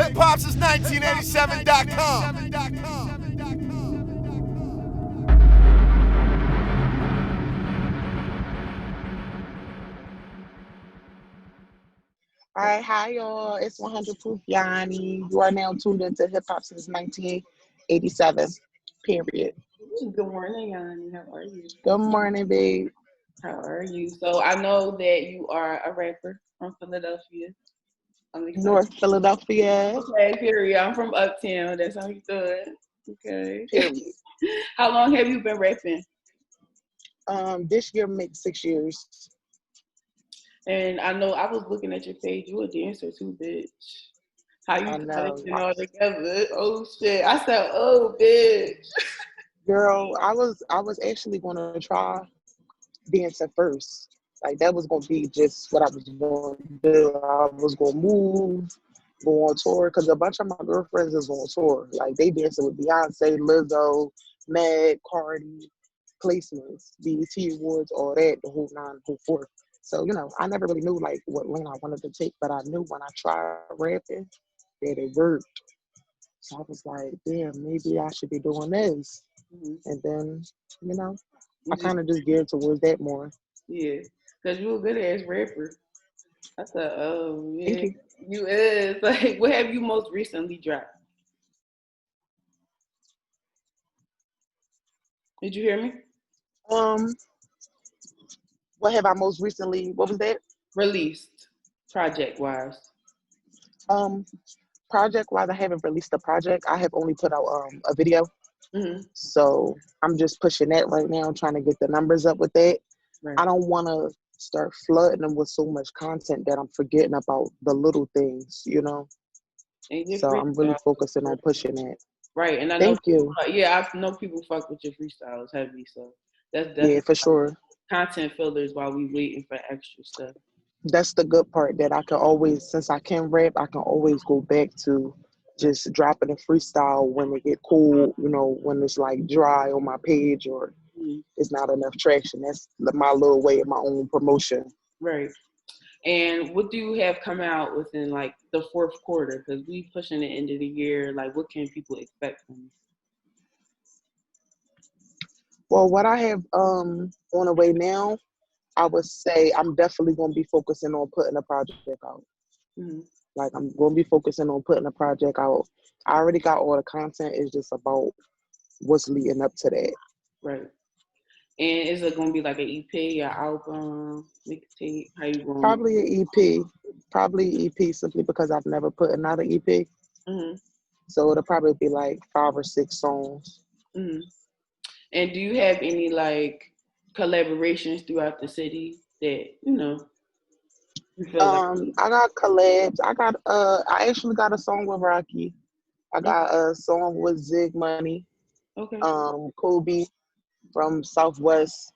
hip-hop since 1987.com. All right, hi y'all. It's 100 Proof Yannie. You are now tuned into hip hop since 1987. Period. Good morning, Yannie. How are you? Good morning, babe. How are you? So I know that you are a rapper from Philadelphia. I'm excited. North Philadelphia. Okay, period. I'm from Uptown. That's how you do it. Okay. Period. How long have you been rapping? This year makes 6 years. And I know I was looking at your page. You a dancer too, bitch. How you I got know. it all together? Oh shit! I said, oh bitch. Girl, I was actually gonna try dancing first. Like that was gonna be just what I was gonna do. I was gonna move, go on tour, because a bunch of my girlfriends is on tour. Like they dancing with Beyonce, Lizzo, Meg, Cardi, placements, BET Awards, all that, the whole nine, whole four. So, I never really knew like what lane I wanted to take, but I knew when I tried rapping that it worked. So I was like, damn, maybe I should be doing this. Mhm. And then, you know, You I just kind of just geared towards that more. yeah, cause you a good ass rapper. I thought, oh Thank yeah, you. you is like, what have you most recently dropped? Did you hear me? Um, what have I most recently? What was that? Released project wise. Um, Project wise, I haven't released a project. I have only put out a video. Hmm. So I'm just pushing that right now, trying to get the numbers up with that. Right. I don't want to start flooding them with so much content that I'm forgetting about the little things. And your So I'm really freestyle, focusing on pushing that. right? And I know, Thank you. yeah, I know people fuck with your freestyles heavy. So that's Yeah, definitely for sure. content fillers while we waiting for extra stuff. That's the good part that I can always, since I can rap, I can always go back to Right. just dropping a freestyle when it get cool, when it's like dry on my page or Mhm. it's not enough traction. That's my little way of my own promotion. Right. And what do you have come out within like the fourth quarter? Because we pushing the end of the year. Like, what can people expect from you? Well, what I have on the way now, I would say I'm definitely gonna be focusing on putting a project out. Hmm. Like I'm gonna be focusing on putting a project out. I already got all the content. It's just about what's leading up to that. Right. And is it gonna be like an EP, an album, mixtape? How you going? Probably an EP. Probably EP simply because I've never put another EP. Hmm. So it'll probably be like 5 or 6 songs. Hmm. And do you have any like collaborations throughout the city that you feel like? I got collabs. I actually got a song with Rocky. I Mm, got a song with Zig Money, okay. Kobe from Southwest,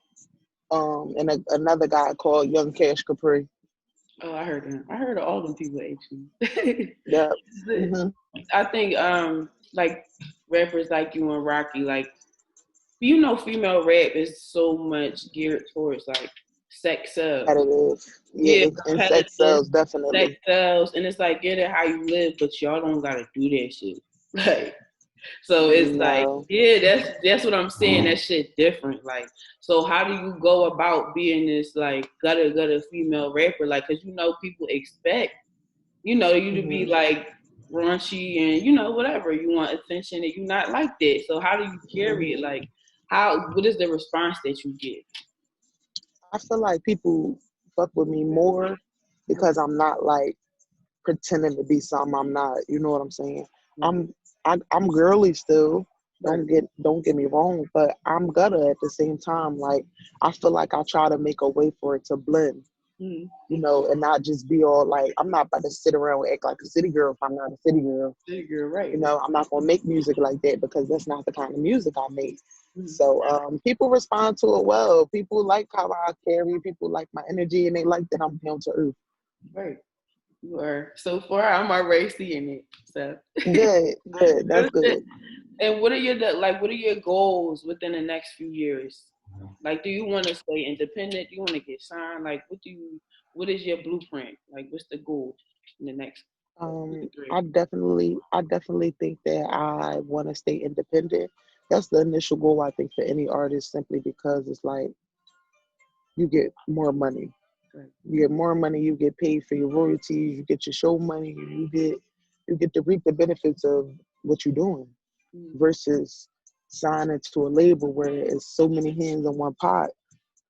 and another guy called Young Cash Capri. Oh, I heard him. I heard of all them people actually. Yeah. Hmm. I think like rappers like you and Rocky, like female rap is so much geared towards like sex sells. That it is. Yeah, Yeah, and sex competitive, sells sex definitely. sells, and it's like get it how you live, but y'all don't gotta do that shit. Like so it's like, No. yeah, that's what I'm saying. That shit different. Like, so how do you go about being this like gutter female rapper? Like, cause people expect you to be Hmm. like raunchy and whatever you want attention, and you're not like that. So how do you carry Hmm. it? Like, what is the response that you get? I feel like people fuck with me more because I'm not like pretending to be something I'm not. You know what I'm saying? Right, I'm I'm girly still. right, Don't get me wrong, but I'm gutter at the same time. Like I feel like I try to make a way for it to blend, mm-hmm. and not just be all like I'm not about to sit around and act like a city girl if I'm not a city girl. You're right. I'm not gonna make music like that because that's not the kind of music I make. Mhm. So people respond to it well. People like how I carry. People like my energy, and they like that I'm down to earth. Right. You are. So far, I'm already seeing it. So, Good, good. That's good. and what are what are your goals within the next few years? Like, do you want to stay independent? Do you want to get signed? Like, what is your blueprint? Like, what's the goal in the next? I definitely think that I want to stay independent. That's the initial goal, I think, for any artist, simply because it's like you get more money. Right. You get more money, you get paid for your royalties, you get your show money, you get to reap the benefits of what you're doing Mm-hmm. versus signing to a label where it's so many hands in one pot.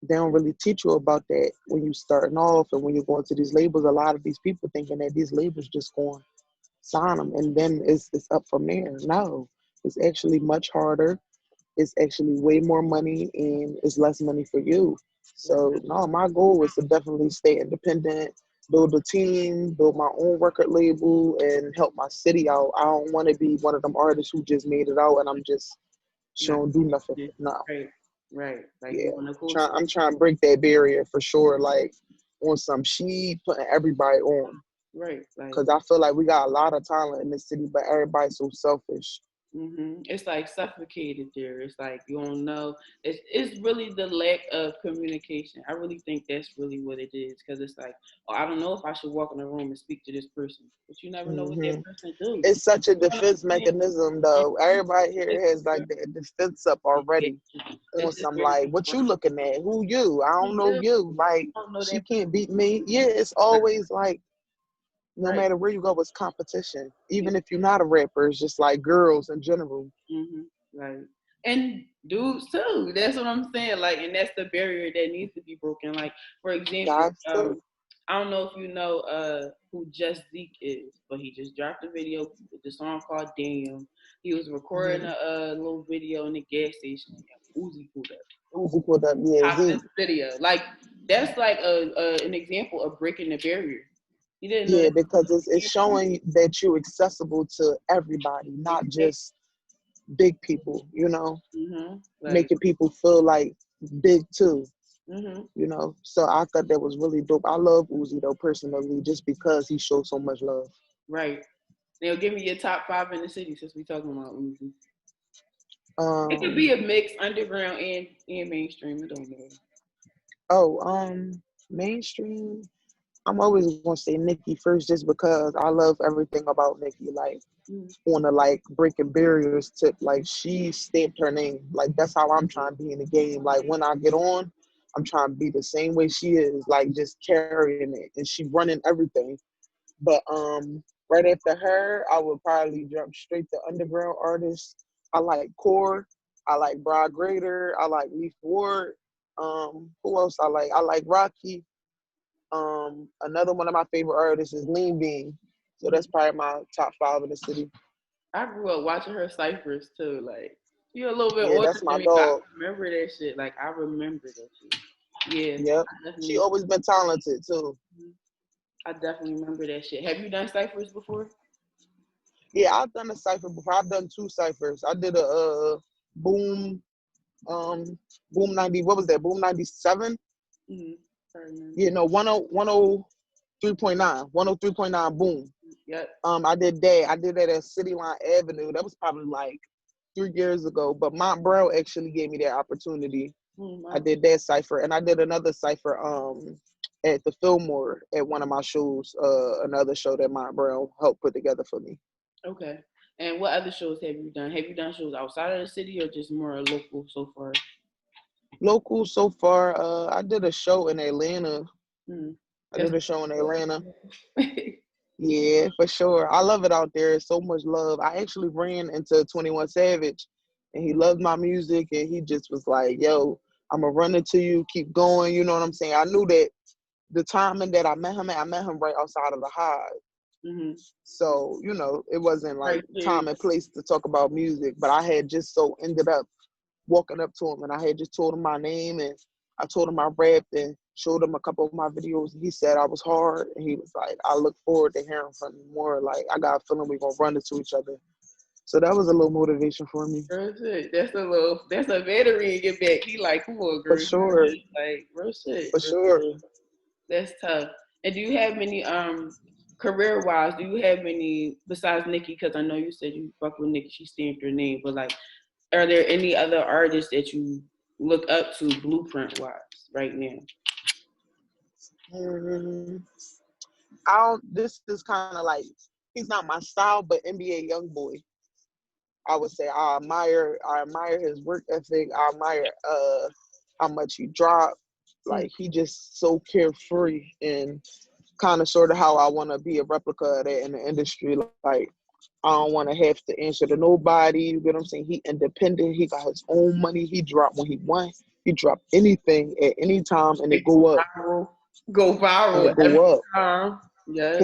They don't really teach you about that when you're starting off and when you're going to these labels. A lot of these people thinking that these labels just going to sign them and then it's up from there. No, it's actually much harder. It's actually way more money and it's less money for you. So no, my goal is to definitely stay independent, build a team, build my own record label, and help my city out. I don't want to be one of them artists who just made it out and I'm just she Not don't do nothing. just No, right, right. Like yeah, you want to go I'm trying to break that barrier for sure. Like on some she putting everybody on right, like because I feel like we got a lot of talent in this city, but everybody's so selfish. it's like suffocated there. It's like you don't know. It's really the lack of communication. I really think that's really what it is because it's like, oh, I don't know if I should walk in the room and speak to this person, but you never know what hmm that person do. It's such a You know what defense I'm saying? mechanism, though. Everybody here It's, has like that defense up already on it's just some very like, what you looking at? Who you? I don't know you you. Like, don't know she that can't person. beat me. Yeah, it's always like, no Right. matter where you go, it's competition. Yeah. Even if you're not a rapper, it's just like girls in general. Right. And dudes too. That's what I'm saying. Like, and that's the barrier that needs to be broken. Like, for example, Guys too. I don't know if you know who Just Zeke is, but he just dropped a video with the song called Damn. He was recording Mm-hmm. a little video in the gas station. Uzi pulled up. Uzi pulled up, yeah, Popped Z. this video. Like that's like an example of breaking the barrier. You didn't know Yeah, that. because it's showing that you're accessible to everybody, not Exactly. just big people, you know, Like, making people feel like big too, hmm you know. So I thought that was really dope. I love Uzi though personally, just because he shows so much love. right. Now, give me your top five in the city since we talking about Uzi. It could be Um, a mix, underground and mainstream. It don't matter. oh, mainstream. I'm always gonna say Nicki first, just because I love everything about Nicki. Like Mm-hmm. on the like breaking barriers tip, like she stamped her name. Like that's how I'm trying to be in the game. Like when I get on, I'm trying to be the same way she is, like just carrying it, and she running everything. But right after her, I would probably jump straight to underground artists. I like Core, I like Broad Grader, I like Leaf Ward. Who else I like? I like Rocky. Another one of my favorite artists is Lean Bean. So that's probably my top five in the city. I grew up watching her ciphers too. Like, you're a little bit Yeah, older that's than my me, but I dog. remember that shit. Like, I remember that shit. Yeah, Yep. She always been talented too. I definitely remember that shit. Have you done ciphers before? Yeah, I've done a cipher before. I've done two ciphers. I did a boom um boom 90, what was that? Boom 97? Mm-hmm. I remember. Yeah, no, 103.9. 103.9 boom. Yep. I did that. I did that at City Line Avenue. That was probably like 3 years ago. But Mont Brown actually gave me that opportunity. I Mm-hmm. did that cipher, and I did another cipher at the Fillmore at one of my shows. Another show that Mont Brown helped put together for me. Okay. And what other shows have you done? Have you done shows outside of the city or just more local so far? Local so far, I did a show in Atlanta. Mm. I That's did a show in Atlanta. Yeah, for sure. I love it out there. It's so much love. I actually ran into 21 Savage, and he loved my music, and he just was like, "Yo, I'm gonna run into you. Keep going." You know what I'm saying? I knew that the timing that I met him at, I met him right outside of the Hive. mm-hmm. So, it wasn't like Right there. time and place to talk about music, but I had just so ended up walking up to him and I had just told him my name and I told him I rapped and showed him a couple of my videos. He said I was hard and he was like, I look forward to hearing from you more. Like, I got a feeling we're going to run into each other. So that was a little motivation for me. Real shit. That's a battery in your back. He like, come on, For girl. sure. Like, real shit. For sure. That's tough. And do you have many career wise? Do you have many besides Nicki? Because I know you said you fuck with Nicki. She stamped your name, but like, are there any other artists that you look up to blueprint wise right now? Mm, I don't, this is kind of like he's not my style, but NBA YoungBoy. I would say I admire his work ethic. I admire how much he dropped. Mm. Like he just so carefree and kind of sort of how I want to be a replica of that in the industry. Like I don't want to have to answer to nobody. You get what I'm saying? He independent. He got his own money. He drop when he wants. He drop anything at any time and it go up. Go And viral it every go up. time. Yes.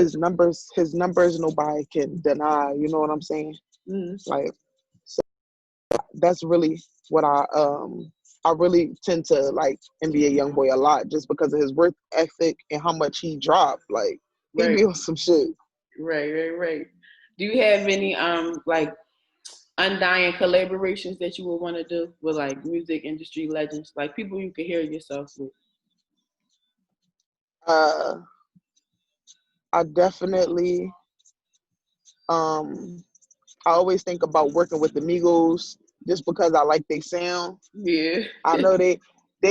His numbers nobody can deny. You know what I'm saying? Mm. Like so that's really what I really tend to like NBA YoungBoy a lot just because of his work ethic and how much he dropped. Like he Right. be on some shit. Right. Do you have any like undying collaborations that you would want to do with like music industry legends, like people you could hear yourself with? Uh, I definitely um I always think about working with the Migos just because I like their sound. Yeah. I know they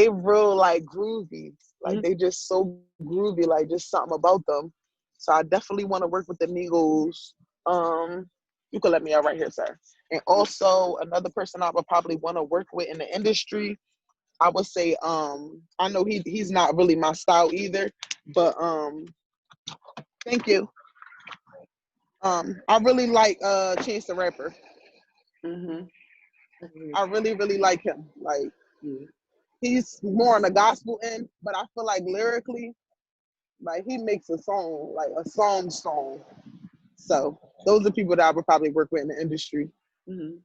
real like groovy, like Mhm. they just so groovy, like just something about them. So I definitely want to work with the Migos. You can let me out right here, sir. And also another person I would probably want to work with in the industry. I would say I know he's not really my style either, but thank you. I really like Chance the Rapper. Mhm. I really really like him. Like Yeah. he's more on the gospel end, but I feel like lyrically, like he makes a song, like a song. So those are people that I would probably work with in the industry. Mhm.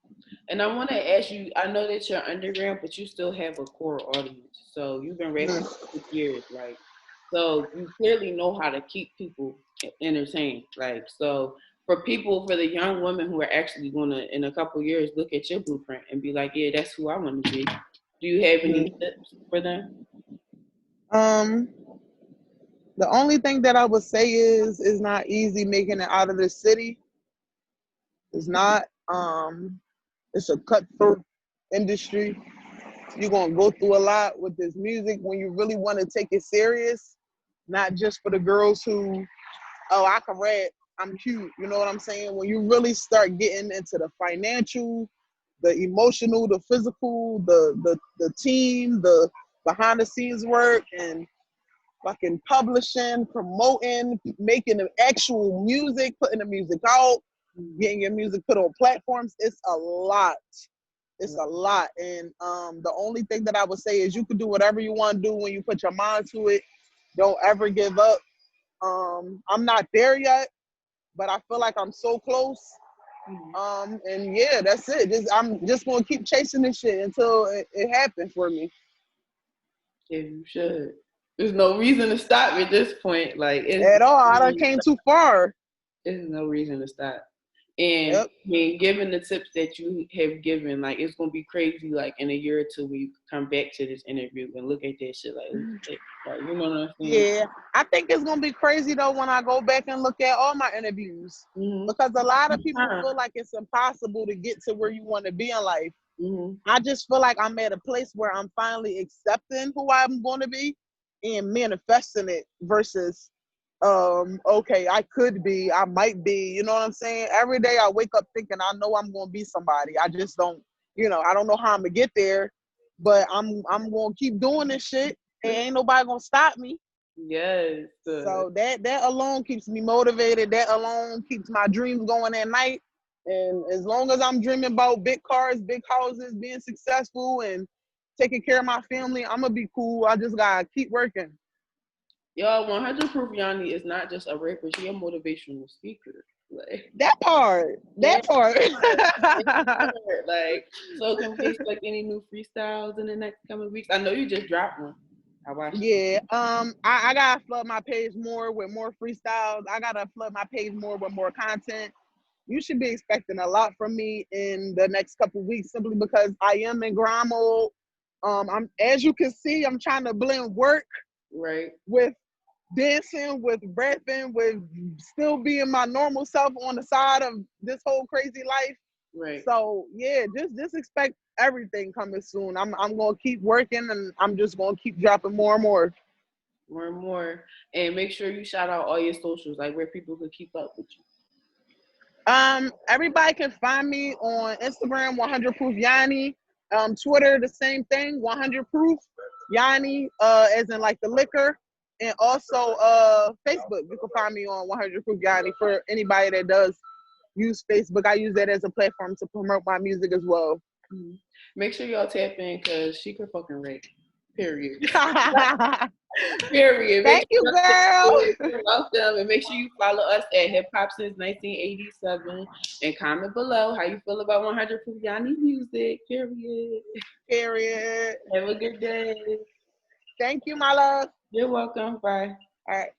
And I want to ask you. I know that you're underground, but you still have a core audience. So you've been rapping Mhm. for 6 years, right? So you clearly know how to keep people entertained. Like so, for the young women who are actually going to in a couple years look at your blueprint and be like, yeah, that's who I want to be. Do you have any Mhm. tips for them? Um, the only thing that I would say is it's not easy making it out of the city. It's not. It's a cutthroat industry. You're gonna go through a lot with this music when you really want to take it serious. Not just for the girls who, oh, I can rap, I'm cute. You know what I'm saying? When you really start getting into the financial, the emotional, the physical, the team, the behind the scenes work, and fucking publishing, promoting, making the actual music, putting the music out, getting your music put on platforms, it's a lot. It's a lot. And the only thing that I would say is you can do whatever you want to do when you put your mind to it. Don't ever give up. I'm not there yet, but I feel like I'm so close. And yeah, that's it. I'm just gonna keep chasing this shit until it happens for me. Yeah, you should. There's no reason to stop at this point. Like it's At all. I done came too far. there's no reason to stop. And I Yep. mean, given the tips that you have given, like it's gonna be crazy. Like in a year or two, when you come back to this interview and look at that shit, like you know what I'm saying? Yeah, I think it's gonna be crazy though when I go back and look at all my interviews Mm-hmm. because a lot of people feel like it's impossible to get to where you want to be in life. Mm-hmm. I just feel like I'm at a place where I'm finally accepting who I'm going to be and manifesting it versus okay, I could be, I might be, you know what I'm saying? Every day I wake up thinking I know I'm going to be somebody. I just don't, I don't know how I'm going to get there, but I'm going to keep doing this shit and ain't nobody going to stop me. Yes. So that alone keeps me motivated. That alone keeps my dreams going at night. And as long as I'm dreaming about big cars, big houses, being successful, and taking care of my family, I'm gonna be cool. I just gotta keep working. Y'all, 100 Proof Yannie is not just a rapper; she a motivational speaker. Like, That part. yeah, That part. like, so can we expect any new freestyles in the next coming weeks? I know you just dropped one. I watched it. Yeah. I gotta flood my page more with more freestyles. I gotta flood my page more with more content. You should be expecting a lot from me in the next couple weeks simply because I am in grind mode. I'm as you can see, I'm trying to blend work Right. with dancing, with rapping, with still being my normal self on the side of this whole crazy life. Right. So yeah, just expect everything coming soon. I'm gonna keep working and I'm just gonna keep dropping more and more. More and more. And make sure you shout out all your socials, like where people could keep up with you. Everybody can find me on Instagram, 100 Proof Yannie. Twitter, the same thing, 100 Proof Yannie, as in like the liquor. And also Facebook, you can find me on 100 Proof Yannie for anybody that does use Facebook. I use that as a platform to promote my music as well. Mm-hmm. Make sure y'all tap in because she could fucking rap. Period. Period. Thank you, girl. You're welcome. And make sure you follow us at Hip Hop Since 1987 and comment below how you feel about 100 Proof Yannie music. Period. Period. Have a good day. Thank you, my love. You're welcome. Bye. All right.